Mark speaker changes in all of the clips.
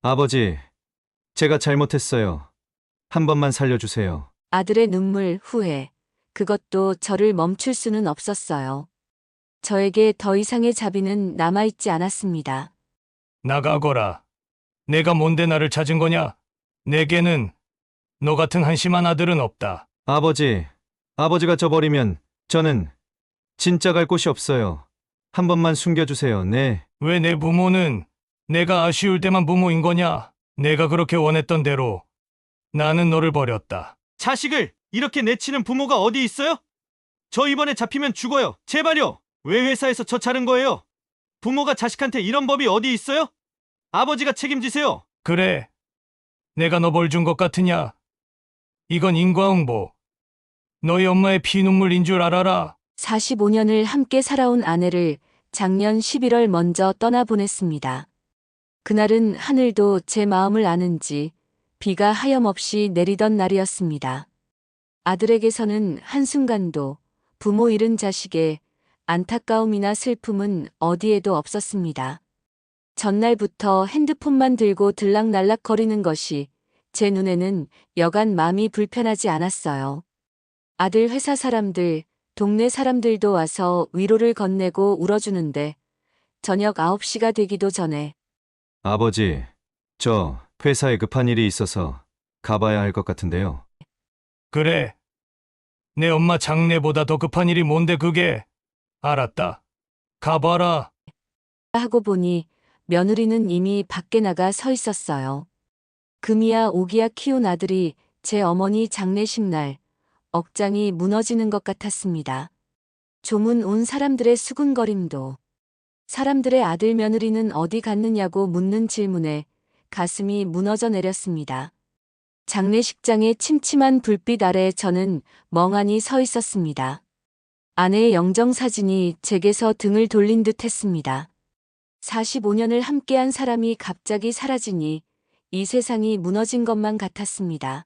Speaker 1: 아버지, 제가 잘못했어요. 한 번만 살려주세요.
Speaker 2: 아들의 눈물, 후회. 그것도 저를 멈출 수는 없었어요. 저에게 더 이상의 자비는 남아있지 않았습니다.
Speaker 3: 나가거라. 내가 뭔데 나를 찾은 거냐? 내게는 너 같은 한심한 아들은 없다.
Speaker 1: 아버지가 저 버리면 저는 진짜 갈 곳이 없어요. 한 번만 숨겨주세요. 네.
Speaker 3: 왜 내 부모는 내가 아쉬울 때만 부모인 거냐? 내가 그렇게 원했던 대로 나는 너를 버렸다.
Speaker 1: 자식을 이렇게 내치는 부모가 어디 있어요? 저 이번에 잡히면 죽어요. 제발요. 왜 회사에서 저 자른 거예요? 부모가 자식한테 이런 법이 어디 있어요? 아버지가 책임지세요.
Speaker 3: 그래. 내가 너 벌 준 것 같으냐? 이건 인과응보. 너희 엄마의 피눈물인 줄 알아라.
Speaker 2: 45년을 함께 살아온 아내를 작년 11월 먼저 떠나보냈습니다. 그날은 하늘도 제 마음을 아는지 비가 하염없이 내리던 날이었습니다. 아들에게서는 한순간도 부모 잃은 자식의 안타까움이나 슬픔은 어디에도 없었습니다. 전날부터 핸드폰만 들고 들락날락거리는 것이 제 눈에는 여간 마음이 불편하지 않았어요. 아들 회사 사람들, 동네 사람들도 와서 위로를 건네고 울어주는데 저녁 9시가 되기도 전에
Speaker 1: 아버지, 저 회사에 급한 일이 있어서 가봐야 할 것 같은데요.
Speaker 3: 그래. 내 엄마 장례보다 더 급한 일이 뭔데 그게. 알았다. 가봐라.
Speaker 2: 하고 보니 며느리는 이미 밖에 나가 서 있었어요. 금이야 오기야 키운 아들이 제 어머니 장례식 날 억장이 무너지는 것 같았습니다. 조문 온 사람들의 수군거림도 사람들의 아들 며느리는 어디 갔느냐고 묻는 질문에 가슴이 무너져 내렸습니다. 장례식장의 침침한 불빛 아래 저는 멍하니 서 있었습니다. 아내의 영정사진이 제게서 등을 돌린 듯 했습니다. 45년을 함께한 사람이 갑자기 사라지니 이 세상이 무너진 것만 같았습니다.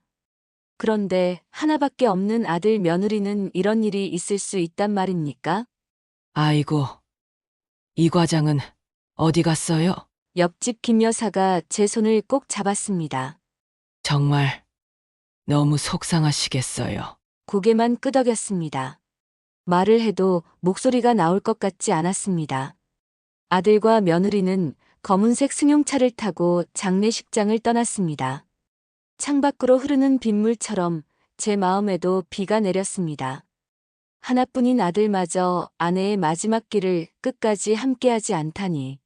Speaker 2: 그런데 하나밖에 없는 아들 며느리는 이런 일이 있을 수 있단 말입니까?
Speaker 4: 아이고, 이 과장은 어디 갔어요?
Speaker 2: 옆집 김 여사가 제 손을 꼭 잡았습니다.
Speaker 4: 정말 너무 속상하시겠어요.
Speaker 2: 고개만 끄덕였습니다. 말을 해도 목소리가 나올 것 같지 않았습니다. 아들과 며느리는 검은색 승용차를 타고 장례식장을 떠났습니다. 창밖으로 흐르는 빗물처럼 제 마음에도 비가 내렸습니다. 하나뿐인 아들마저 아내의 마지막 길을 끝까지 함께하지 않다니.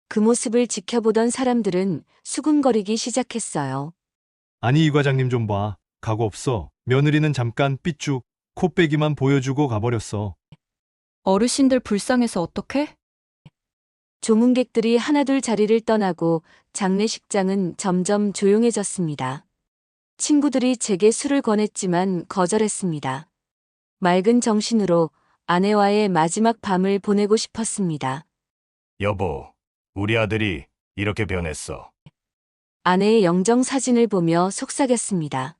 Speaker 2: 그 모습을 지켜보던 사람들은 수군거리기 시작했어요.
Speaker 5: 아니 이 과장님 좀 봐. 각오 없어. 며느리는 잠깐 삐쭉 코빼기만 보여주고 가버렸어.
Speaker 6: 어르신들 불쌍해서 어떡해?
Speaker 2: 조문객들이 하나둘 자리를 떠나고 장례식장은 점점 조용해졌습니다. 친구들이 제게 술을 권했지만 거절했습니다. 맑은 정신으로 아내와의 마지막 밤을 보내고 싶었습니다.
Speaker 3: 여보, 우리 아들이 이렇게 변했어.
Speaker 2: 아내의 영정 사진을 보며 속삭였습니다.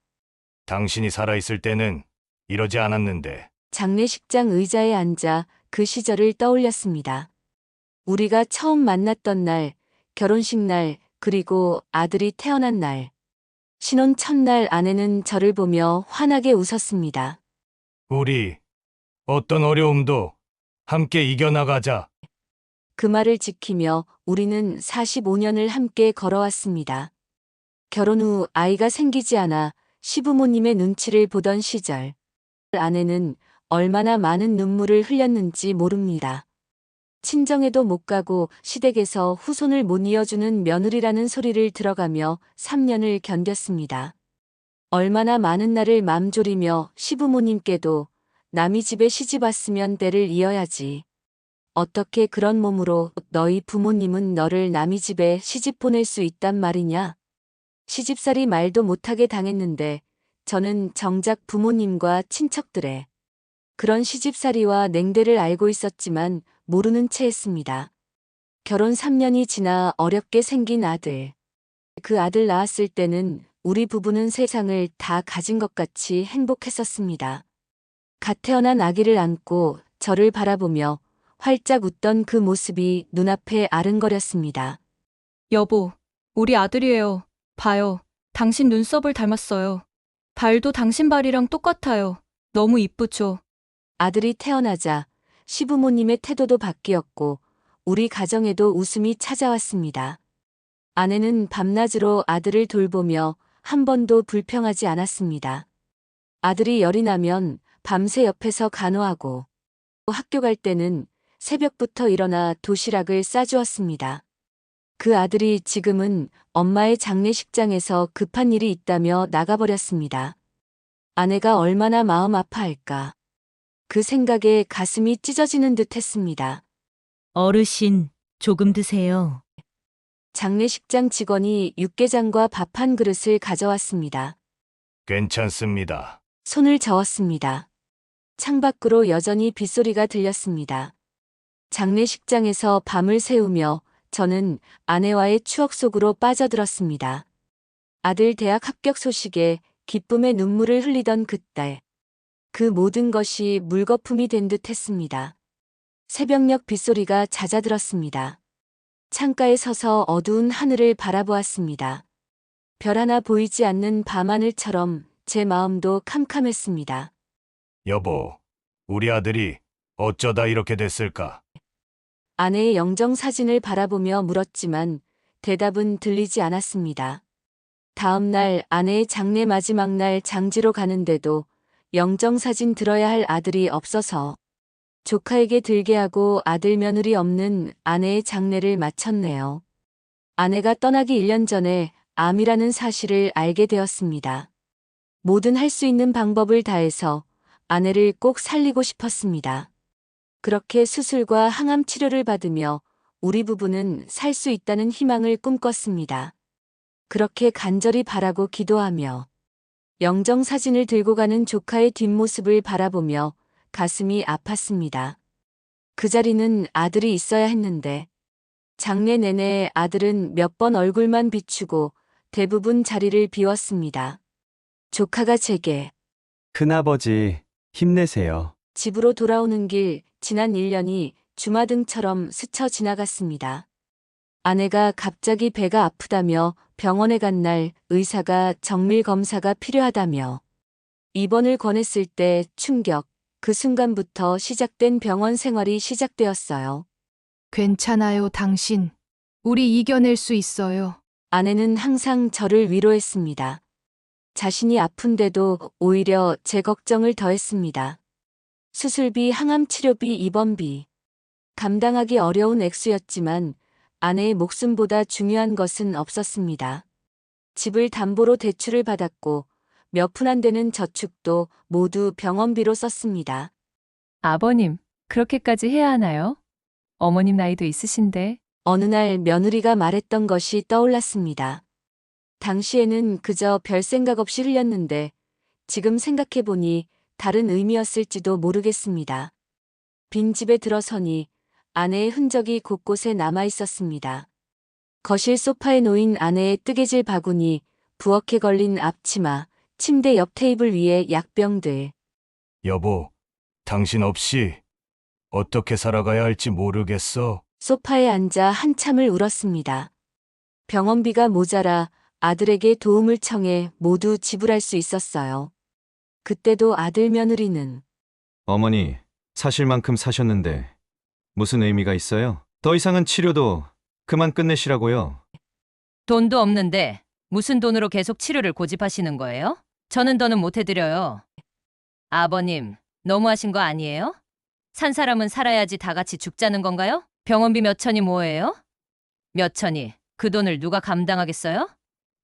Speaker 3: 당신이 살아있을 때는 이러지 않았는데.
Speaker 2: 장례식장 의자에 앉아 그 시절을 떠올렸습니다. 우리가 처음 만났던 날, 결혼식 날, 그리고 아들이 태어난 날. 신혼 첫날 아내는 저를 보며 환하게 웃었습니다.
Speaker 3: 우리 어떤 어려움도 함께 이겨나가자.
Speaker 2: 그 말을 지키며 우리는 45년을 함께 걸어왔습니다. 결혼 후 아이가 생기지 않아 시부모님의 눈치를 보던 시절. 아내는 얼마나 많은 눈물을 흘렸는지 모릅니다. 친정에도 못 가고 시댁에서 후손을 못 이어주는 며느리라는 소리를 들어가며 3년을 견뎠습니다. 얼마나 많은 날을 맘졸이며 시부모님께도 남이 집에 시집 왔으면 때를 이어야지. 어떻게 그런 몸으로 너희 부모님은 너를 남이 집에 시집 보낼 수 있단 말이냐? 시집살이 말도 못하게 당했는데 저는 정작 부모님과 친척들의 그런 시집살이와 냉대를 알고 있었지만 모르는 채 했습니다. 결혼 3년이 지나 어렵게 생긴 아들. 그 아들 낳았을 때는 우리 부부는 세상을 다 가진 것 같이 행복했었습니다. 갓 태어난 아기를 안고 저를 바라보며 활짝 웃던 그 모습이 눈앞에 아른거렸습니다.
Speaker 6: 여보, 우리 아들이에요. 봐요. 당신 눈썹을 닮았어요. 발도 당신 발이랑 똑같아요. 너무 이쁘죠?
Speaker 2: 아들이 태어나자 시부모님의 태도도 바뀌었고 우리 가정에도 웃음이 찾아왔습니다. 아내는 밤낮으로 아들을 돌보며 한 번도 불평하지 않았습니다. 아들이 열이 나면 밤새 옆에서 간호하고 학교 갈 때는 새벽부터 일어나 도시락을 싸주었습니다. 그 아들이 지금은 엄마의 장례식장에서 급한 일이 있다며 나가버렸습니다. 아내가 얼마나 마음 아파할까. 그 생각에 가슴이 찢어지는 듯 했습니다.
Speaker 7: 어르신, 조금 드세요.
Speaker 2: 장례식장 직원이 육개장과 밥 한 그릇을 가져왔습니다.
Speaker 3: 괜찮습니다.
Speaker 2: 손을 저었습니다. 창밖으로 여전히 빗소리가 들렸습니다. 장례식장에서 밤을 새우며 저는 아내와의 추억 속으로 빠져들었습니다. 아들 대학 합격 소식에 기쁨의 눈물을 흘리던 그때 그 모든 것이 물거품이 된 듯 했습니다. 새벽녘 빗소리가 잦아들었습니다. 창가에 서서 어두운 하늘을 바라보았습니다. 별 하나 보이지 않는 밤하늘처럼 제 마음도 캄캄했습니다.
Speaker 3: 여보, 우리 아들이 어쩌다 이렇게 됐을까?
Speaker 2: 아내의 영정 사진을 바라보며 물었지만 대답은 들리지 않았습니다. 다음 날 아내의 장례 마지막 날 장지로 가는데도 영정 사진 들어야 할 아들이 없어서 조카에게 들게 하고 아들 며느리 없는 아내의 장례를 마쳤네요. 아내가 떠나기 1년 전에 암이라는 사실을 알게 되었습니다. 뭐든 할 수 있는 방법을 다해서 아내를 꼭 살리고 싶었습니다. 그렇게 수술과 항암 치료를 받으며 우리 부부는 살 수 있다는 희망을 꿈꿨습니다. 그렇게 간절히 바라고 기도하며 영정 사진을 들고 가는 조카의 뒷모습을 바라보며 가슴이 아팠습니다. 그 자리는 아들이 있어야 했는데 장례 내내 아들은 몇 번 얼굴만 비추고 대부분 자리를 비웠습니다. 조카가 제게
Speaker 8: 큰아버지, 힘내세요.
Speaker 2: 집으로 돌아오는 길 지난 1년이 주마등처럼 스쳐 지나갔습니다. 아내가 갑자기 배가 아프다며 병원에 간 날 의사가 정밀 검사가 필요하다며 입원을 권했을 때 충격, 그 순간부터 시작된 병원 생활이 시작되었어요.
Speaker 9: 괜찮아요, 당신. 우리 이겨낼 수 있어요.
Speaker 2: 아내는 항상 저를 위로했습니다. 자신이 아픈데도 오히려 제 걱정을 더했습니다. 수술비, 항암 치료비, 입원비. 감당하기 어려운 액수였지만 아내의 목숨보다 중요한 것은 없었습니다. 집을 담보로 대출을 받았고 몇 푼 안 되는 저축도 모두 병원비로 썼습니다.
Speaker 10: 아버님, 그렇게까지 해야 하나요? 어머님 나이도 있으신데.
Speaker 2: 어느 날 며느리가 말했던 것이 떠올랐습니다. 당시에는 그저 별 생각 없이 흘렸는데 지금 생각해보니 다른 의미였을지도 모르겠습니다. 빈집에 들어서니 아내의 흔적이 곳곳에 남아 있었습니다. 거실 소파에 놓인 아내의 뜨개질 바구니, 부엌에 걸린 앞치마, 침대 옆 테이블 위에 약병들.
Speaker 3: 여보, 당신 없이 어떻게 살아가야 할지 모르겠어.
Speaker 2: 소파에 앉아 한참을 울었습니다. 병원비가 모자라 아들에게 도움을 청해 모두 지불할 수 있었어요. 그때도 아들 며느리는
Speaker 1: 어머니, 사실 만큼 사셨는데 무슨 의미가 있어요? 더 이상은 치료도 그만 끝내시라고요.
Speaker 10: 돈도 없는데 무슨 돈으로 계속 치료를 고집하시는 거예요? 저는 더는 못 해드려요. 아버님, 너무하신 거 아니에요? 산 사람은 살아야지 다 같이 죽자는 건가요? 병원비 몇 천이 뭐예요? 몇 천이 그 돈을 누가 감당하겠어요?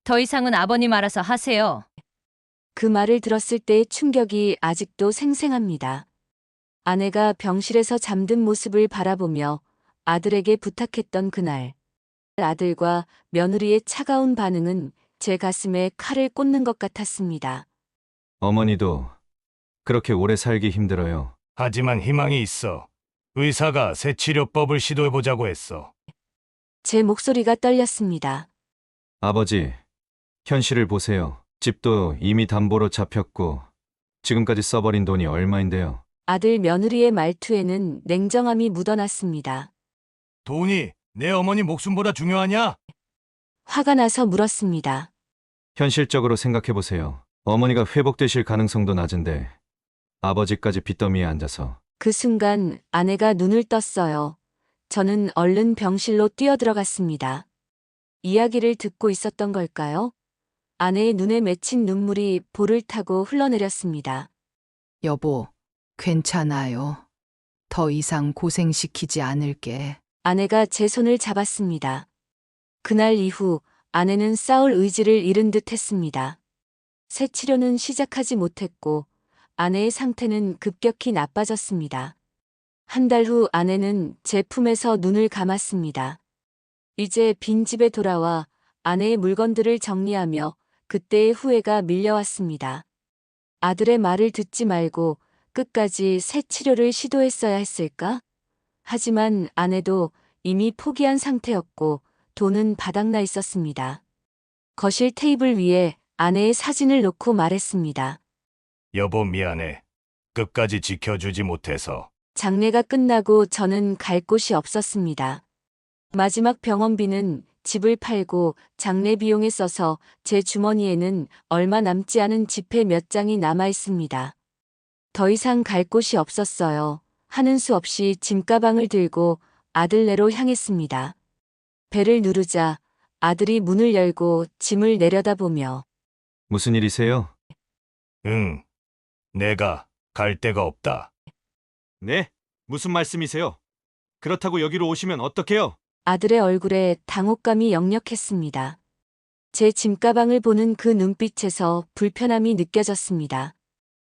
Speaker 10: 더 이상은 아버님 알아서 하세요.
Speaker 2: 그 말을 들었을 때의 충격이 아직도 생생합니다. 아내가 병실에서 잠든 모습을 바라보며 아들에게 부탁했던 그날. 아들과 며느리의 차가운 반응은 제 가슴에 칼을 꽂는 것 같았습니다.
Speaker 1: 어머니도 그렇게 오래 살기 힘들어요.
Speaker 3: 하지만 희망이 있어. 의사가 새 치료법을 시도해보자고 했어.
Speaker 2: 제 목소리가 떨렸습니다.
Speaker 1: 아버지, 현실을 보세요. 집도 이미 담보로 잡혔고 지금까지 써버린 돈이 얼마인데요.
Speaker 2: 아들 며느리의 말투에는 냉정함이 묻어났습니다.
Speaker 3: 돈이 내 어머니 목숨보다 중요하냐?
Speaker 2: 화가 나서 물었습니다.
Speaker 1: 현실적으로 생각해보세요. 어머니가 회복되실 가능성도 낮은데 아버지까지 빚더미에 앉아서.
Speaker 2: 그 순간 아내가 눈을 떴어요. 저는 얼른 병실로 뛰어들어갔습니다. 이야기를 듣고 있었던 걸까요? 아내의 눈에 맺힌 눈물이 볼을 타고 흘러내렸습니다.
Speaker 9: 여보, 괜찮아요. 더 이상 고생시키지 않을게.
Speaker 2: 아내가 제 손을 잡았습니다. 그날 이후 아내는 싸울 의지를 잃은 듯 했습니다. 새 치료는 시작하지 못했고 아내의 상태는 급격히 나빠졌습니다. 한 달 후 아내는 제 품에서 눈을 감았습니다. 이제 빈집에 돌아와 아내의 물건들을 정리하며 그때의 후회가 밀려왔습니다. 아들의 말을 듣지 말고 끝까지 새 치료를 시도했어야 했을까? 하지만 아내도 이미 포기한 상태였고 돈은 바닥나 있었습니다. 거실 테이블 위에 아내의 사진을 놓고 말했습니다.
Speaker 3: 여보 미안해. 끝까지 지켜주지 못해서.
Speaker 2: 장례가 끝나고 저는 갈 곳이 없었습니다. 마지막 병원비는 집을 팔고 장례 비용에 써서 제 주머니에는 얼마 남지 않은 지폐 몇 장이 남아 있습니다. 더 이상 갈 곳이 없었어요. 하는 수 없이 짐가방을 들고 아들네로 향했습니다. 배를 누르자 아들이 문을 열고 짐을 내려다보며
Speaker 1: 무슨 일이세요?
Speaker 3: 응. 내가 갈 데가 없다.
Speaker 1: 네? 무슨 말씀이세요? 그렇다고 여기로 오시면 어떡해요?
Speaker 2: 아들의 얼굴에 당혹감이 역력했습니다. 제 짐가방을 보는 그 눈빛에서 불편함이 느껴졌습니다.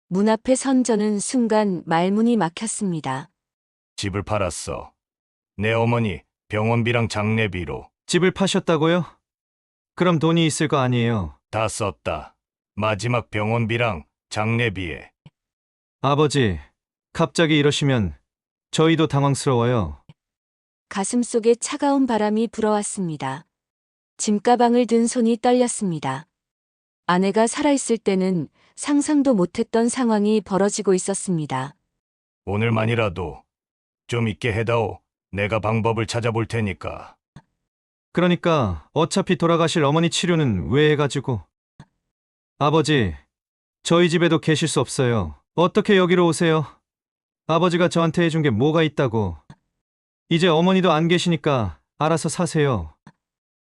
Speaker 2: 문 앞에 선 저는 순간 말문이 막혔습니다.
Speaker 3: 집을 팔았어. 내 어머니 병원비랑 장례비로
Speaker 1: 집을 파셨다고요? 그럼 돈이 있을 거 아니에요.
Speaker 3: 다 썼다. 마지막 병원비랑 장례비에.
Speaker 1: 아버지, 갑자기 이러시면 저희도 당황스러워요.
Speaker 2: 가슴속에 차가운 바람이 불어왔습니다. 짐가방을 든 손이 떨렸습니다. 아내가 살아있을 때는 상상도 못했던 상황이 벌어지고 있었습니다.
Speaker 3: 오늘만이라도 좀 있게 해다오. 내가 방법을 찾아볼 테니까.
Speaker 1: 그러니까 어차피 돌아가실 어머니 치료는 왜 해가지고. 아버지, 저희 집에도 계실 수 없어요. 어떻게 여기로 오세요? 아버지가 저한테 해준 게 뭐가 있다고. 이제 어머니도 안 계시니까 알아서 사세요.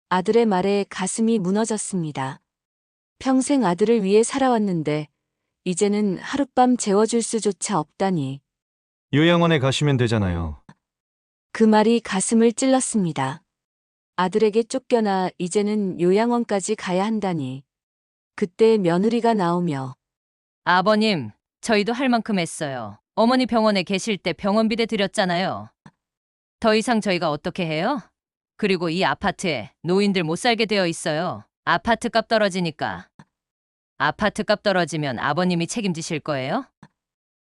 Speaker 2: 아들의 말에 가슴이 무너졌습니다. 평생 아들을 위해 살아왔는데 이제는 하룻밤 재워줄 수조차 없다니.
Speaker 1: 요양원에 가시면 되잖아요.
Speaker 2: 그 말이 가슴을 찔렀습니다. 아들에게 쫓겨나 이제는 요양원까지 가야 한다니. 그때 며느리가 나오며
Speaker 10: 아버님, 저희도 할 만큼 했어요. 어머니 병원에 계실 때 병원비대 드렸잖아요. 더 이상 저희가 어떻게 해요? 그리고 이 아파트에 노인들 못 살게 되어 있어요. 아파트 값 떨어지니까. 아파트 값 떨어지면 아버님이 책임지실 거예요?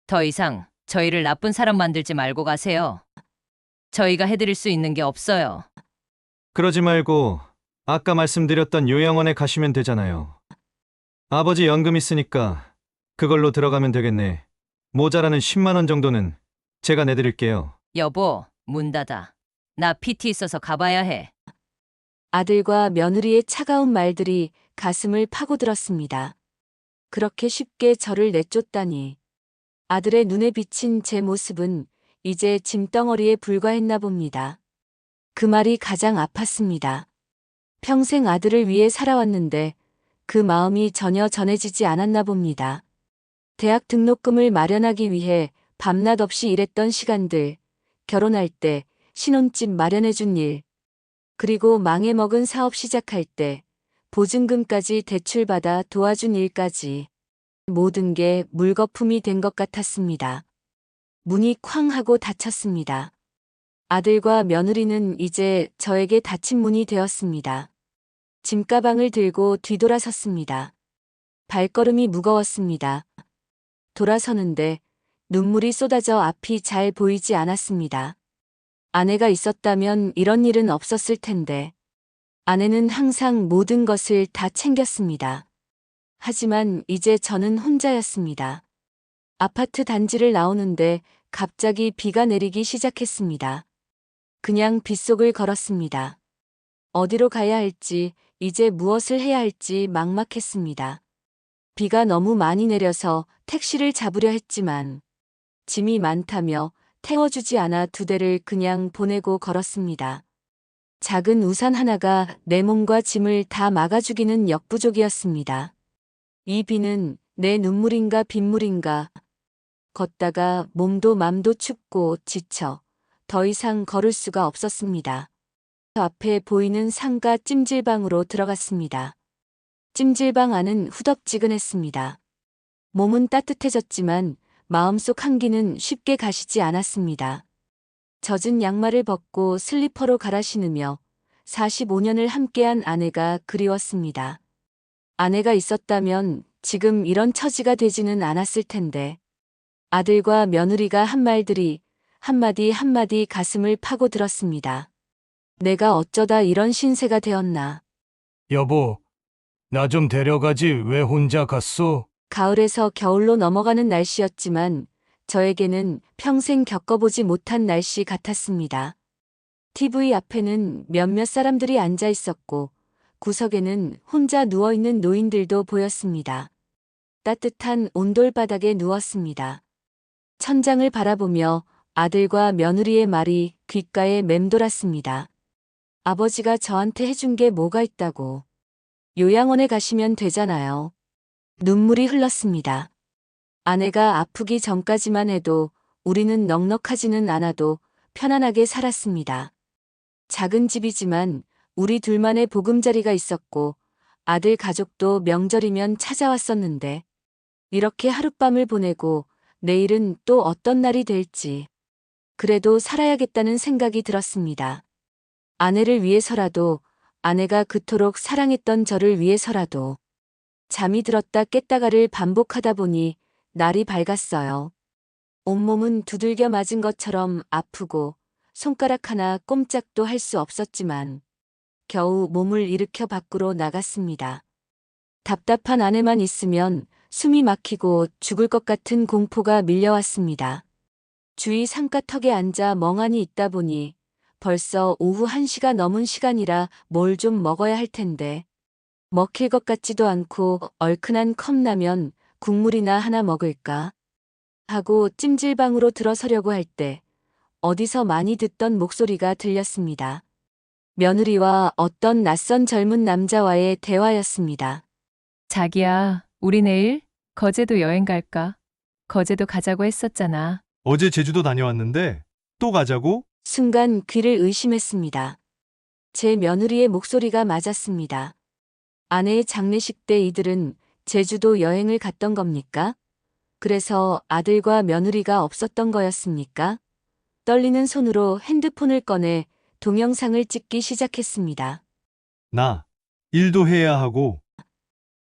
Speaker 10: 더 이상 저희를 나쁜 사람 만들지 말고 가세요. 저희가 해드릴 수 있는 게 없어요.
Speaker 1: 그러지 말고 아까 말씀드렸던 요양원에 가시면 되잖아요. 아버지 연금 있으니까 그걸로 들어가면 되겠네. 모자라는 10만 원 정도는 제가 내드릴게요.
Speaker 10: 여보, 문 닫아. 나 PT 있어서 가봐야 해.
Speaker 2: 아들과 며느리의 차가운 말들이 가슴을 파고들었습니다. 그렇게 쉽게 저를 내쫓다니. 아들의 눈에 비친 제 모습은 이제 짐덩어리에 불과했나 봅니다. 그 말이 가장 아팠습니다. 평생 아들을 위해 살아왔는데 그 마음이 전혀 전해지지 않았나 봅니다. 대학 등록금을 마련하기 위해 밤낮 없이 일했던 시간들, 결혼할 때 신혼집 마련해준 일, 그리고 망해먹은 사업 시작할 때 보증금까지 대출받아 도와준 일까지 모든 게 물거품이 된 것 같았습니다. 문이 쾅 하고 닫혔습니다. 아들과 며느리는 이제 저에게 닫힌 문이 되었습니다. 짐가방을 들고 뒤돌아섰습니다. 발걸음이 무거웠습니다. 돌아서는데 눈물이 쏟아져 앞이 잘 보이지 않았습니다. 아내가 있었다면 이런 일은 없었을 텐데. 아내는 항상 모든 것을 다 챙겼습니다. 하지만 이제 저는 혼자였습니다. 아파트 단지를 나오는데 갑자기 비가 내리기 시작했습니다. 그냥 빗속을 걸었습니다. 어디로 가야 할지, 이제 무엇을 해야 할지 막막했습니다. 비가 너무 많이 내려서 택시를 잡으려 했지만 짐이 많다며 태워주지 않아 2대를 그냥 보내고 걸었습니다. 작은 우산 하나가 내 몸과 짐을 다 막아주기는 역부족이었습니다. 이 비는 내 눈물인가 빗물인가. 걷다가 몸도 맘도 춥고 지쳐 더 이상 걸을 수가 없었습니다. 앞에 보이는 상가 찜질방으로 들어갔습니다. 찜질방 안은 후덥지근했습니다. 몸은 따뜻해졌지만 마음속 한기는 쉽게 가시지 않았습니다. 젖은 양말을 벗고 슬리퍼로 갈아 신으며 45년을 함께한 아내가 그리웠습니다. 아내가 있었다면 지금 이런 처지가 되지는 않았을 텐데. 아들과 며느리가 한 말들이 한마디 한마디 가슴을 파고들었습니다. 내가 어쩌다 이런 신세가 되었나.
Speaker 3: 여보, 나 좀 데려가지 왜 혼자 갔소?
Speaker 2: 가을에서 겨울로 넘어가는 날씨였지만 저에게는 평생 겪어보지 못한 날씨 같았습니다. TV 앞에는 몇몇 사람들이 앉아 있었고 구석에는 혼자 누워있는 노인들도 보였습니다. 따뜻한 온돌바닥에 누웠습니다. 천장을 바라보며 아들과 며느리의 말이 귓가에 맴돌았습니다. 아버지가 저한테 해준 게 뭐가 있다고. 요양원에 가시면 되잖아요. 눈물이 흘렀습니다. 아내가 아프기 전까지만 해도 우리는 넉넉하지는 않아도 편안하게 살았습니다. 작은 집이지만 우리 둘만의 보금자리가 있었고 아들 가족도 명절이면 찾아왔었는데 이렇게 하룻밤을 보내고 내일은 또 어떤 날이 될지. 그래도 살아야겠다는 생각이 들었습니다. 아내를 위해서라도, 아내가 그토록 사랑했던 저를 위해서라도. 잠이 들었다 깼다가를 반복하다 보니 날이 밝았어요. 온몸은 두들겨 맞은 것처럼 아프고 손가락 하나 꼼짝도 할 수 없었지만 겨우 몸을 일으켜 밖으로 나갔습니다. 답답한 아내만 있으면 숨이 막히고 죽을 것 같은 공포가 밀려왔습니다. 주위 상가턱에 앉아 멍하니 있다 보니 벌써 오후 1시가 넘은 시간이라 뭘 좀 먹어야 할 텐데 먹힐 것 같지도 않고 얼큰한 컵라면 국물이나 하나 먹을까 하고 찜질방으로 들어서려고 할 때 어디서 많이 듣던 목소리가 들렸습니다. 며느리와 어떤 낯선 젊은 남자와의 대화였습니다.
Speaker 6: 자기야, 우리 내일 거제도 여행 갈까? 거제도 가자고 했었잖아.
Speaker 5: 어제 제주도 다녀왔는데 또 가자고?
Speaker 2: 순간 귀를 의심했습니다. 제 며느리의 목소리가 맞았습니다. 아내의 장례식 때 이들은 제주도 여행을 갔던 겁니까? 그래서 아들과 며느리가 없었던 거였습니까? 떨리는 손으로 핸드폰을 꺼내 동영상을 찍기 시작했습니다.
Speaker 5: 나 일도 해야 하고.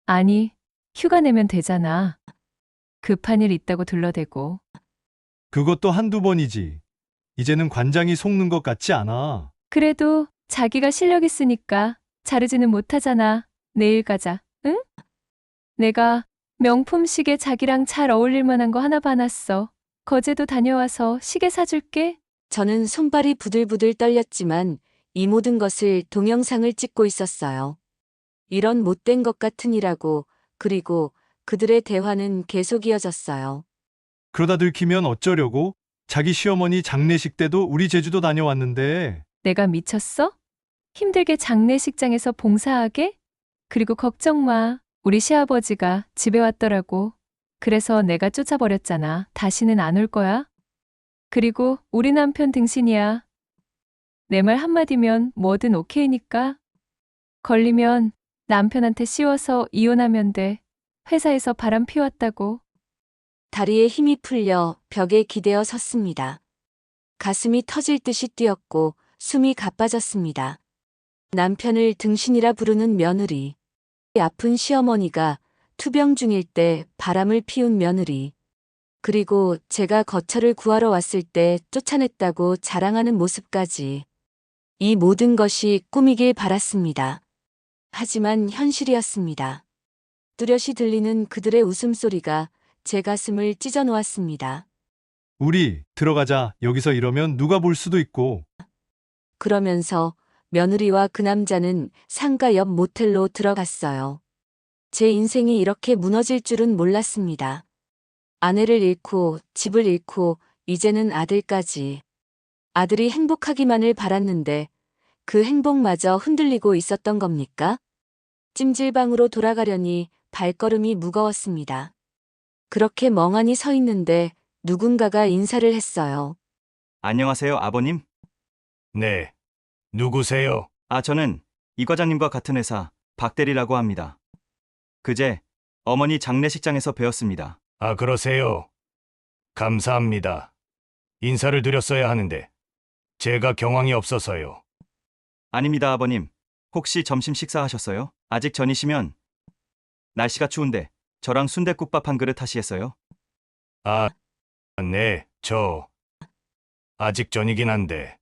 Speaker 6: 아니, 휴가 내면 되잖아. 급한 일 있다고 둘러대고.
Speaker 5: 그것도 한두 번이지. 이제는 관장이 속는 것 같지 않아.
Speaker 6: 그래도 자기가 실력 있으니까 자르지는 못하잖아. 내일 가자, 응? 내가 명품 시계 자기랑 잘 어울릴 만한 거 하나 봐놨어. 거제도 다녀와서 시계 사줄게.
Speaker 2: 저는 손발이 부들부들 떨렸지만 이 모든 것을 동영상을 찍고 있었어요. 이런 못된 것 같은 이라고. 그리고 그들의 대화는 계속 이어졌어요.
Speaker 5: 그러다 들키면 어쩌려고? 자기 시어머니 장례식 때도 우리 제주도 다녀왔는데.
Speaker 6: 내가 미쳤어? 힘들게 장례식장에서 봉사하게? 그리고 걱정 마. 우리 시아버지가 집에 왔더라고. 그래서 내가 쫓아버렸잖아. 다시는 안 올 거야. 그리고 우리 남편 등신이야. 내 말 한마디면 뭐든 오케이니까. 걸리면 남편한테 씌워서 이혼하면 돼. 회사에서 바람 피웠다고.
Speaker 2: 다리에 힘이 풀려 벽에 기대어 섰습니다. 가슴이 터질 듯이 뛰었고 숨이 가빠졌습니다. 남편을 등신이라 부르는 며느리. 아픈 시어머니가 투병 중일 때 바람을 피운 며느리. 그리고 제가 거처를 구하러 왔을 때 쫓아냈다고 자랑하는 모습까지. 이 모든 것이 꿈이길 바랐습니다. 하지만 현실이었습니다. 뚜렷이 들리는 그들의 웃음소리가 제 가슴을 찢어 놓았습니다.
Speaker 5: 우리 들어가자. 여기서 이러면 누가 볼 수도 있고.
Speaker 2: 그러면서 며느리와 그 남자는 상가 옆 모텔로 들어갔어요. 제 인생이 이렇게 무너질 줄은 몰랐습니다. 아내를 잃고 집을 잃고 이제는 아들까지. 아들이 행복하기만을 바랐는데 그 행복마저 흔들리고 있었던 겁니까? 찜질방으로 돌아가려니 발걸음이 무거웠습니다. 그렇게 멍하니 서 있는데 누군가가 인사를 했어요.
Speaker 11: 안녕하세요, 아버님.
Speaker 3: 네. 누구세요?
Speaker 11: 저는 이 과장님과 같은 회사 박대리라고 합니다. 그제 어머니 장례식장에서 뵈었습니다.
Speaker 3: 아, 그러세요. 감사합니다. 인사를 드렸어야 하는데 제가 경황이 없어서요.
Speaker 11: 아닙니다, 아버님. 혹시 점심 식사하셨어요? 아직 전이시면 날씨가 추운데 저랑 순댓국밥 한 그릇 하시겠어요?
Speaker 3: 아, 네, 아직 전이긴 한데.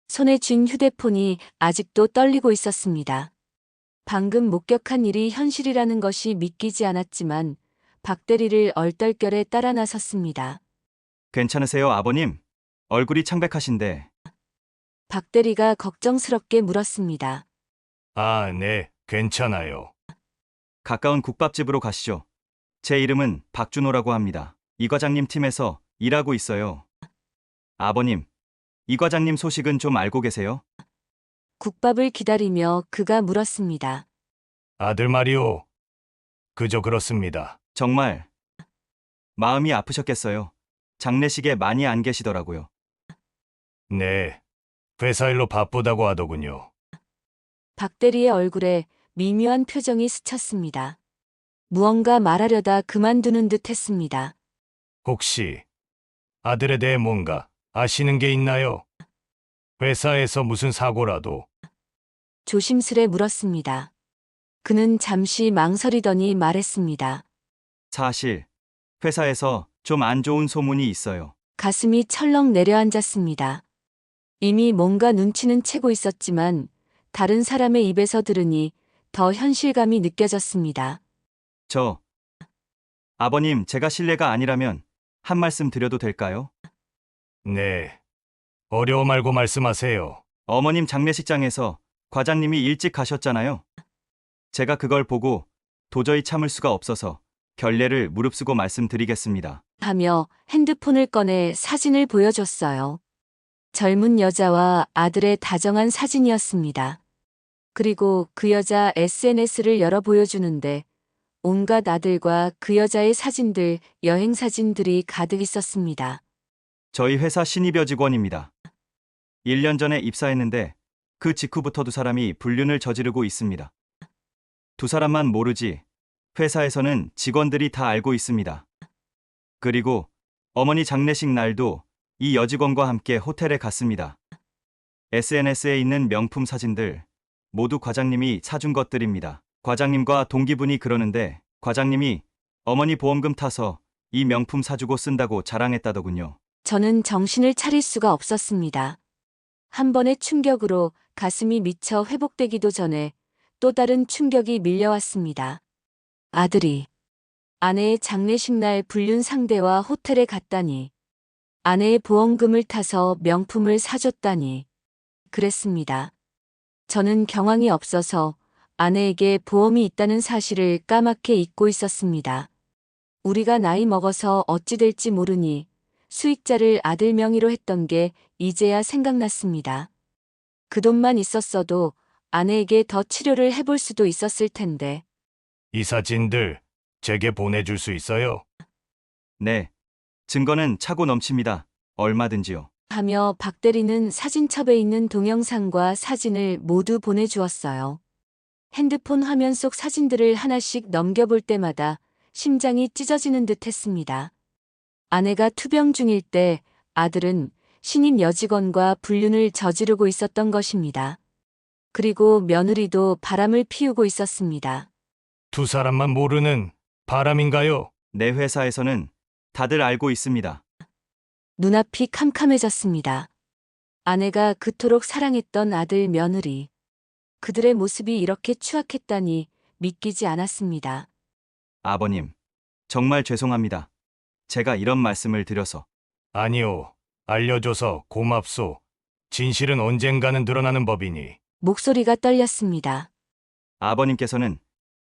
Speaker 2: 손에 쥔 휴대폰이 아직도 떨리고 있었습니다. 방금 목격한 일이 현실이라는 것이 믿기지 않았지만 박 대리를 얼떨결에 따라 나섰습니다.
Speaker 11: 괜찮으세요, 아버님? 얼굴이 창백하신데.
Speaker 2: 박 대리가 걱정스럽게 물었습니다.
Speaker 3: 아, 네, 괜찮아요.
Speaker 11: 가까운 국밥집으로 가시죠. 제 이름은 박준호라고 합니다. 이 과장님 팀에서 일하고 있어요. 아버님, 이 과장님 소식은 좀 알고 계세요?
Speaker 2: 국밥을 기다리며 그가 물었습니다.
Speaker 3: 아들 말이오. 그저 그렇습니다.
Speaker 11: 정말 마음이 아프셨겠어요. 장례식에 많이 안 계시더라고요.
Speaker 3: 네, 회사 일로 바쁘다고 하더군요.
Speaker 2: 박 대리의 얼굴에 미묘한 표정이 스쳤습니다. 무언가 말하려다 그만두는 듯 했습니다.
Speaker 3: 혹시 아들에 대해 뭔가 아시는 게 있나요? 회사에서 무슨 사고라도.
Speaker 2: 조심스레 물었습니다. 그는 잠시 망설이더니 말했습니다.
Speaker 11: 사실 회사에서 좀 안 좋은 소문이 있어요.
Speaker 2: 가슴이 철렁 내려앉았습니다. 이미 뭔가 눈치는 채고 있었지만 다른 사람의 입에서 들으니 더 현실감이 느껴졌습니다.
Speaker 11: 아버님, 제가 실례가 아니라면 한 말씀 드려도 될까요?
Speaker 3: 네, 어려워 말고 말씀하세요.
Speaker 11: 어머님 장례식장에서 과장님이 일찍 가셨잖아요. 제가 그걸 보고 도저히 참을 수가 없어서 결례를 무릅쓰고 말씀드리겠습니다.
Speaker 2: 하며 핸드폰을 꺼내 사진을 보여줬어요. 젊은 여자와 아들의 다정한 사진이었습니다. 그리고 그 여자 SNS를 열어 보여주는데 온갖 아들과 그 여자의 사진들, 여행 사진들이 가득 있었습니다.
Speaker 11: 저희 회사 신입여 직원입니다. 1년 전에 입사했는데 그 직후부터 두 사람이 불륜을 저지르고 있습니다. 두 사람만 모르지 회사에서는 직원들이 다 알고 있습니다. 그리고 어머니 장례식 날도 이 여직원과 함께 호텔에 갔습니다. SNS에 있는 명품 사진들 모두 과장님이 사준 것들입니다. 과장님과 동기분이 그러는데 과장님이 어머니 보험금 타서 이 명품 사주고 쓴다고 자랑했다더군요.
Speaker 2: 저는 정신을 차릴 수가 없었습니다. 한 번의 충격으로 가슴이 미쳐 회복되기도 전에 또 다른 충격이 밀려왔습니다. 아들이 아내의 장례식 날 불륜 상대와 호텔에 갔다니, 아내의 보험금을 타서 명품을 사줬다니, 그랬습니다. 저는 경황이 없어서 아내에게 보험이 있다는 사실을 까맣게 잊고 있었습니다. 우리가 나이 먹어서 어찌 될지 모르니 수익자를 아들 명의로 했던 게 이제야 생각났습니다. 그 돈만 있었어도 아내에게 더 치료를 해볼 수도 있었을 텐데.
Speaker 3: 이 사진들 제게 보내줄 수 있어요?
Speaker 11: 네. 증거는 차고 넘칩니다. 얼마든지요.
Speaker 2: 하며 박 대리는 사진첩에 있는 동영상과 사진을 모두 보내주었어요. 핸드폰 화면 속 사진들을 하나씩 넘겨볼 때마다 심장이 찢어지는 듯 했습니다. 아내가 투병 중일 때 아들은 신입 여직원과 불륜을 저지르고 있었던 것입니다. 그리고 며느리도 바람을 피우고 있었습니다.
Speaker 3: 두 사람만 모르는 바람인가요?
Speaker 11: 내 회사에서는 다들 알고 있습니다.
Speaker 2: 눈앞이 캄캄해졌습니다. 아내가 그토록 사랑했던 아들 며느리. 그들의 모습이 이렇게 추악했다니 믿기지 않았습니다.
Speaker 11: 아버님, 정말 죄송합니다. 제가 이런 말씀을 드려서.
Speaker 3: 아니요, 알려줘서 고맙소. 진실은 언젠가는 드러나는 법이니.
Speaker 2: 목소리가 떨렸습니다.
Speaker 11: 아버님께서는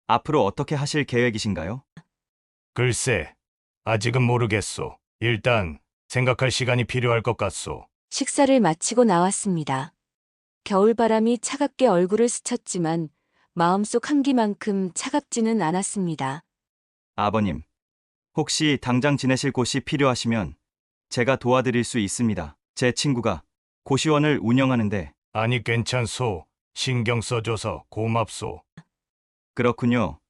Speaker 11: 앞으로 어떻게 하실 계획이신가요?
Speaker 3: 글쎄, 아직은 모르겠소. 일단 생각할 시간이 필요할 것 같소.
Speaker 2: 식사를 마치고 나왔습니다. 겨울바람이 차갑게 얼굴을 스쳤지만 마음속 한기만큼 차갑지는 않았습니다.
Speaker 11: 아버님, 혹시 당장 지내실 곳이 필요하시면 제가 도와드릴 수 있습니다. 제 친구가 고시원을 운영하는데.
Speaker 3: 아니, 괜찮소. 신경 써줘서 고맙소.
Speaker 11: 그렇군요.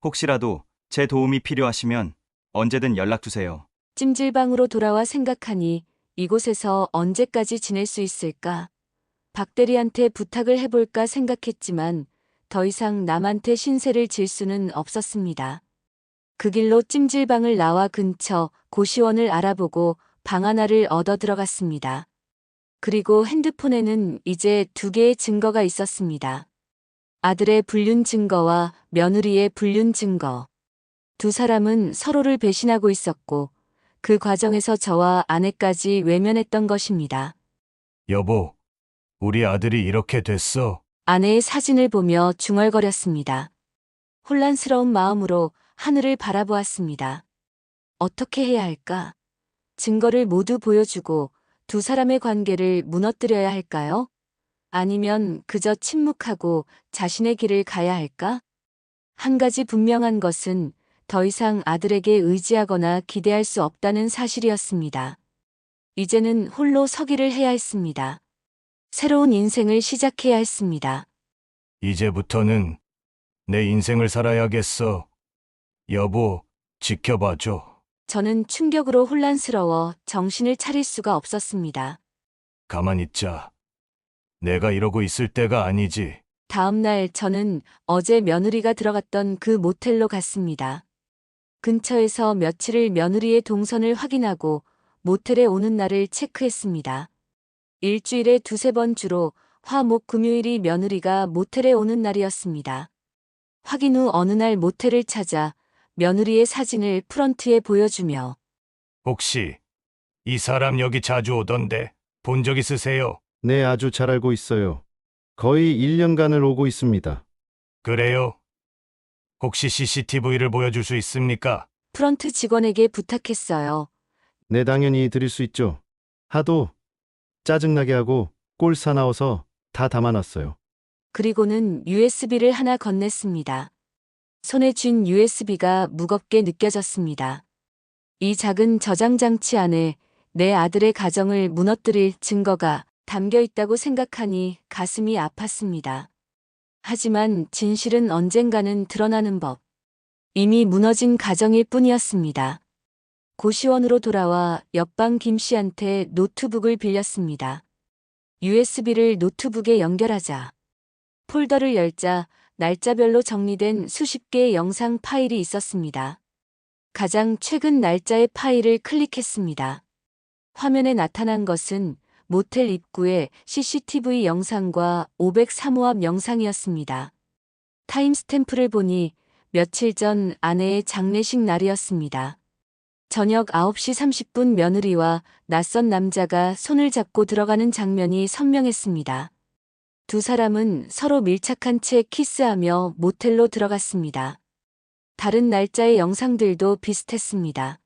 Speaker 11: 혹시라도 제 도움이 필요하시면 언제든 연락 주세요.
Speaker 2: 찜질방으로 돌아와 생각하니 이곳에서 언제까지 지낼 수 있을까? 박대리한테 부탁을 해볼까 생각했지만 더 이상 남한테 신세를 질 수는 없었습니다. 그 길로 찜질방을 나와 근처 고시원을 알아보고 방 하나를 얻어 들어갔습니다. 그리고 핸드폰에는 이제 2개의 증거가 있었습니다. 아들의 불륜 증거와 며느리의 불륜 증거. 두 사람은 서로를 배신하고 있었고 그 과정에서 저와 아내까지 외면했던 것입니다.
Speaker 3: 여보, 우리 아들이 이렇게 됐어.
Speaker 2: 아내의 사진을 보며 중얼거렸습니다. 혼란스러운 마음으로 하늘을 바라보았습니다. 어떻게 해야 할까? 증거를 모두 보여주고 두 사람의 관계를 무너뜨려야 할까요? 아니면 그저 침묵하고 자신의 길을 가야 할까? 한 가지 분명한 것은 더 이상 아들에게 의지하거나 기대할 수 없다는 사실이었습니다. 이제는 홀로 서기를 해야 했습니다. 새로운 인생을 시작해야 했습니다.
Speaker 3: 이제부터는 내 인생을 살아야겠어. 여보, 지켜봐줘.
Speaker 2: 저는 충격으로 혼란스러워 정신을 차릴 수가 없었습니다.
Speaker 3: 가만 있자. 내가 이러고 있을 때가 아니지.
Speaker 2: 다음 날 저는 어제 며느리가 들어갔던 그 모텔로 갔습니다. 근처에서 며칠을 며느리의 동선을 확인하고 모텔에 오는 날을 체크했습니다. 일주일에 2~3번 주로 화, 목, 금요일이 며느리가 모텔에 오는 날이었습니다. 확인 후 어느 날 모텔을 찾아 며느리의 사진을 프런트에 보여주며
Speaker 3: 혹시 이 사람 여기 자주 오던데 본 적 있으세요?
Speaker 12: 네, 아주 잘 알고 있어요. 거의 1년간을 오고 있습니다.
Speaker 3: 그래요? 혹시 CCTV를 보여줄 수 있습니까?
Speaker 2: 프런트 직원에게 부탁했어요.
Speaker 12: 네, 당연히 드릴 수 있죠. 하도 짜증나게 하고 꼴 사나워서 다 담아놨어요.
Speaker 2: 그리고는 USB를 하나 건넸습니다. 손에 쥔 USB가 무겁게 느껴졌습니다. 이 작은 저장 장치 안에 내 아들의 가정을 무너뜨릴 증거가 담겨 있다고 생각하니 가슴이 아팠습니다. 하지만 진실은 언젠가는 드러나는 법. 이미 무너진 가정일 뿐이었습니다. 고시원으로 돌아와 옆방 김 씨한테 노트북을 빌렸습니다. USB를 노트북에 연결하자 폴더를 열자 날짜별로 정리된 수십 개의 영상 파일이 있었습니다. 가장 최근 날짜의 파일을 클릭했습니다. 화면에 나타난 것은 모텔 입구의 CCTV 영상과 503호 앞 영상이었습니다. 타임스탬프를 보니 며칠 전 아내의 장례식 날이었습니다. 저녁 9시 30분 며느리와 낯선 남자가 손을 잡고 들어가는 장면이 선명했습니다. 두 사람은 서로 밀착한 채 키스하며 모텔로 들어갔습니다. 다른 날짜의 영상들도 비슷했습니다.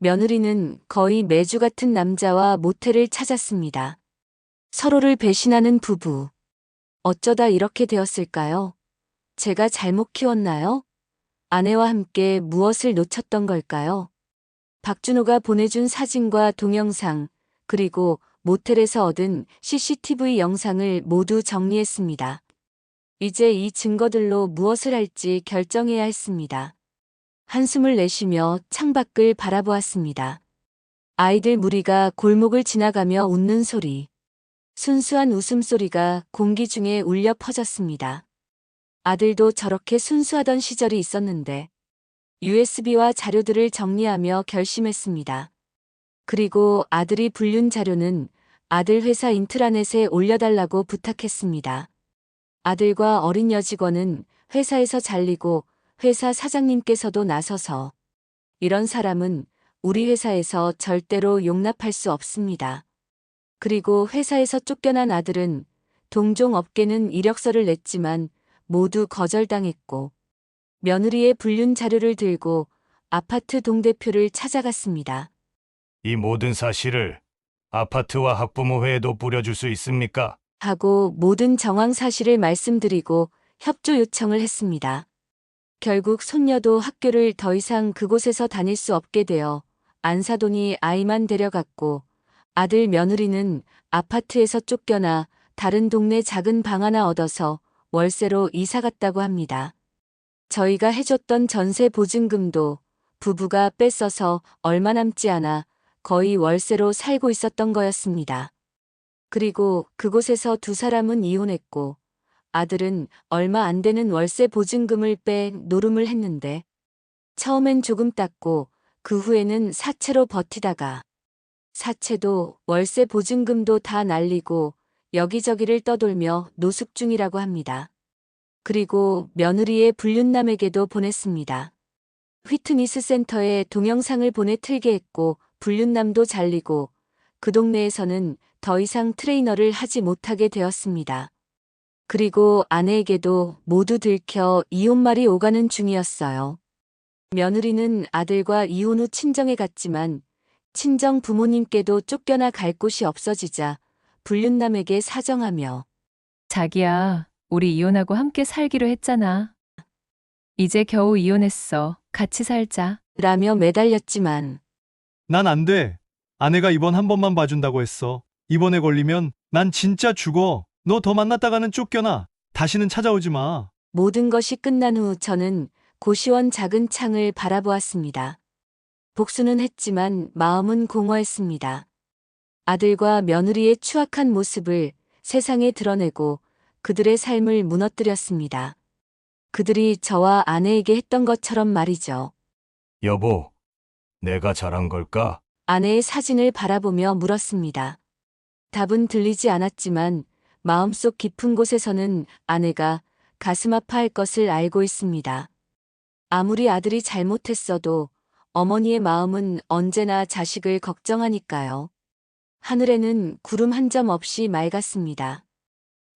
Speaker 2: 며느리는 거의 매주 같은 남자와 모텔을 찾았습니다. 서로를 배신하는 부부. 어쩌다 이렇게 되었을까요? 제가 잘못 키웠나요? 아내와 함께 무엇을 놓쳤던 걸까요? 박준호가 보내준 사진과 동영상, 그리고 모텔에서 얻은 CCTV 영상을 모두 정리했습니다. 이제 이 증거들로 무엇을 할지 결정해야 했습니다. 한숨을 내쉬며 창밖을 바라보았습니다. 아이들 무리가 골목을 지나가며 웃는 소리. 순수한 웃음소리가 공기 중에 울려 퍼졌습니다. 아들도 저렇게 순수하던 시절이 있었는데 USB와 자료들을 정리하며 결심했습니다. 그리고 아들이 불륜 자료는 아들 회사 인트라넷에 올려달라고 부탁했습니다. 아들과 어린 여직원은 회사에서 잘리고 회사 사장님께서도 나서서 이런 사람은 우리 회사에서 절대로 용납할 수 없습니다. 그리고 회사에서 쫓겨난 아들은 동종 업계는 이력서를 냈지만 모두 거절당했고 며느리의 불륜 자료를 들고 아파트 동대표를 찾아갔습니다.
Speaker 3: 이 모든 사실을 아파트와 학부모회에도 뿌려줄 수 있습니까?
Speaker 2: 하고 모든 정황 사실을 말씀드리고 협조 요청을 했습니다. 결국 손녀도 학교를 더 이상 그곳에서 다닐 수 없게 되어 안사돈이 아이만 데려갔고 아들 며느리는 아파트에서 쫓겨나 다른 동네 작은 방 하나 얻어서 월세로 이사 갔다고 합니다. 저희가 해줬던 전세 보증금도 부부가 뺏어서 얼마 남지 않아 거의 월세로 살고 있었던 거였습니다. 그리고 그곳에서 두 사람은 이혼했고 아들은 얼마 안 되는 월세 보증금을 빼 노름을 했는데 처음엔 조금 땄고 그 후에는 사채로 버티다가 사채도 월세 보증금도 다 날리고 여기저기를 떠돌며 노숙 중이라고 합니다. 그리고 며느리의 불륜남에게도 보냈습니다. 휘트니스 센터에 동영상을 보내 틀게 했고 불륜남도 잘리고 그 동네에서는 더 이상 트레이너를 하지 못하게 되었습니다. 그리고 아내에게도 모두 들켜 이혼말이 오가는 중이었어요. 며느리는 아들과 이혼 후 친정에 갔지만 친정 부모님께도 쫓겨나 갈 곳이 없어지자 불륜남에게 사정하며
Speaker 6: 자기야, 우리 이혼하고 함께 살기로 했잖아. 이제 겨우 이혼했어. 같이 살자.
Speaker 2: 라며 매달렸지만
Speaker 5: 난 안 돼. 아내가 이번 한 번만 봐준다고 했어. 이번에 걸리면 난 진짜 죽어. 너 더 만났다가는 쫓겨나. 다시는 찾아오지 마.
Speaker 2: 모든 것이 끝난 후 저는 고시원 작은 창을 바라보았습니다. 복수는 했지만 마음은 공허했습니다. 아들과 며느리의 추악한 모습을 세상에 드러내고 그들의 삶을 무너뜨렸습니다. 그들이 저와 아내에게 했던 것처럼 말이죠.
Speaker 3: 여보, 내가 잘한 걸까?
Speaker 2: 아내의 사진을 바라보며 물었습니다. 답은 들리지 않았지만 마음속 깊은 곳에서는 아내가 가슴 아파할 것을 알고 있습니다. 아무리 아들이 잘못했어도 어머니의 마음은 언제나 자식을 걱정하니까요. 하늘에는 구름 한 점 없이 맑았습니다.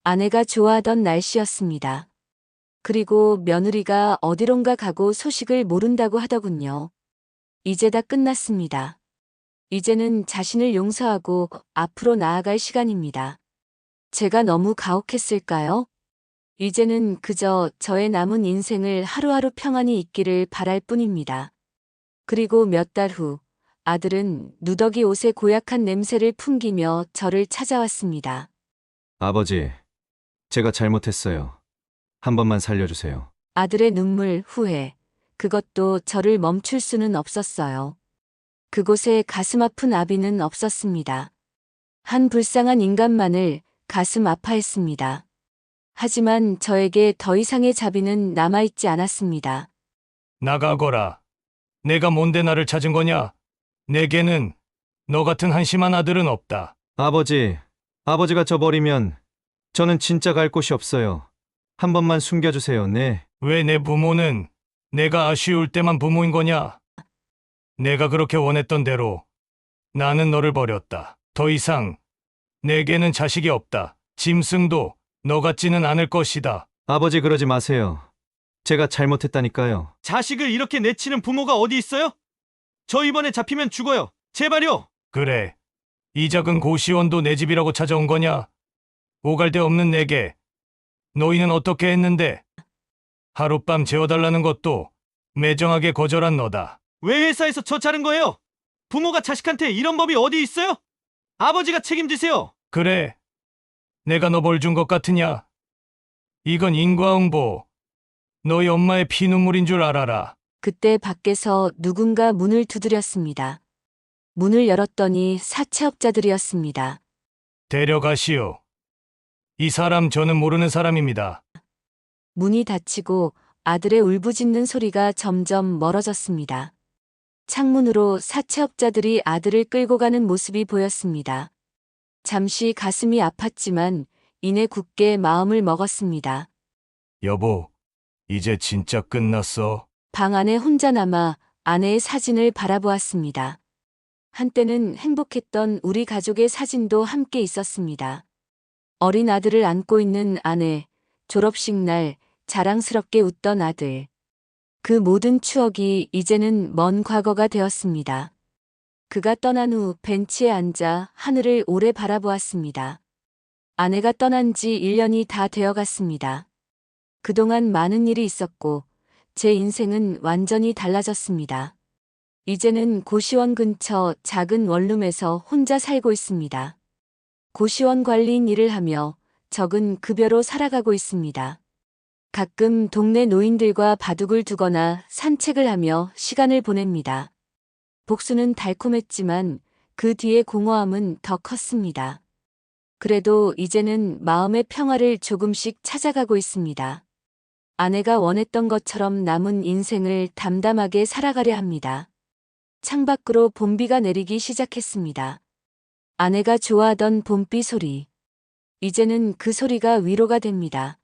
Speaker 2: 아내가 좋아하던 날씨였습니다. 그리고 며느리가 어디론가 가고 소식을 모른다고 하더군요. 이제 다 끝났습니다. 이제는 자신을 용서하고 앞으로 나아갈 시간입니다. 제가 너무 가혹했을까요? 이제는 그저 저의 남은 인생을 하루하루 평안히 있기를 바랄 뿐입니다. 그리고 몇 달 후 아들은 누더기 옷의 고약한 냄새를 풍기며 저를 찾아왔습니다.
Speaker 11: 아버지, 제가 잘못했어요. 한 번만 살려주세요.
Speaker 2: 아들의 눈물, 후회, 그것도 저를 멈출 수는 없었어요. 그곳에 가슴 아픈 아비는 없었습니다. 한 불쌍한 인간만을 가슴 아파했습니다. 하지만 저에게 더 이상의 자비는 남아있지 않았습니다.
Speaker 3: 나가거라. 내가 뭔데 나를 찾은 거냐? 내게는 너 같은 한심한 아들은 없다.
Speaker 11: 아버지가 저 버리면 저는 진짜 갈 곳이 없어요. 한 번만 숨겨주세요, 네.
Speaker 3: 왜 내 부모는 내가 아쉬울 때만 부모인 거냐? 내가 그렇게 원했던 대로 나는 너를 버렸다. 더 이상 내게는 자식이 없다. 짐승도 너 같지는 않을 것이다.
Speaker 11: 아버지 그러지 마세요. 제가 잘못했다니까요.
Speaker 1: 자식을 이렇게 내치는 부모가 어디 있어요? 저 이번에 잡히면 죽어요. 제발요.
Speaker 3: 그래. 이 작은 고시원도 내 집이라고 찾아온 거냐? 오갈 데 없는 내게 너희는 어떻게 했는데? 하룻밤 재워달라는 것도 매정하게 거절한 너다.
Speaker 1: 왜 회사에서 저 자른 거예요? 부모가 자식한테 이런 법이 어디 있어요? 아버지가 책임지세요.
Speaker 3: 그래. 내가 너 벌 준 것 같으냐? 이건 인과응보. 너희 엄마의 피눈물인 줄 알아라.
Speaker 2: 그때 밖에서 누군가 문을 두드렸습니다. 문을 열었더니 사채업자들이었습니다.
Speaker 3: 데려가시오. 이 사람 저는 모르는 사람입니다.
Speaker 2: 문이 닫히고 아들의 울부짖는 소리가 점점 멀어졌습니다. 창문으로 사채업자들이 아들을 끌고 가는 모습이 보였습니다. 잠시 가슴이 아팠지만 이내 굳게 마음을 먹었습니다.
Speaker 3: 여보, 이제 진짜 끝났어.
Speaker 2: 방 안에 혼자 남아 아내의 사진을 바라보았습니다. 한때는 행복했던 우리 가족의 사진도 함께 있었습니다. 어린 아들을 안고 있는 아내, 졸업식 날 자랑스럽게 웃던 아들. 그 모든 추억이 이제는 먼 과거가 되었습니다. 그가 떠난 후 벤치에 앉아 하늘을 오래 바라보았습니다. 아내가 떠난 지 1년이 다 되어갔습니다. 그동안 많은 일이 있었고 제 인생은 완전히 달라졌습니다. 이제는 고시원 근처 작은 원룸에서 혼자 살고 있습니다. 고시원 관리인 일을 하며 적은 급여로 살아가고 있습니다. 가끔 동네 노인들과 바둑을 두거나 산책을 하며 시간을 보냅니다. 복수는 달콤했지만 그 뒤의 공허함은 더 컸습니다. 그래도 이제는 마음의 평화를 조금씩 찾아가고 있습니다. 아내가 원했던 것처럼 남은 인생을 담담하게 살아가려 합니다. 창밖으로 봄비가 내리기 시작했습니다. 아내가 좋아하던 봄비 소리. 이제는 그 소리가 위로가 됩니다.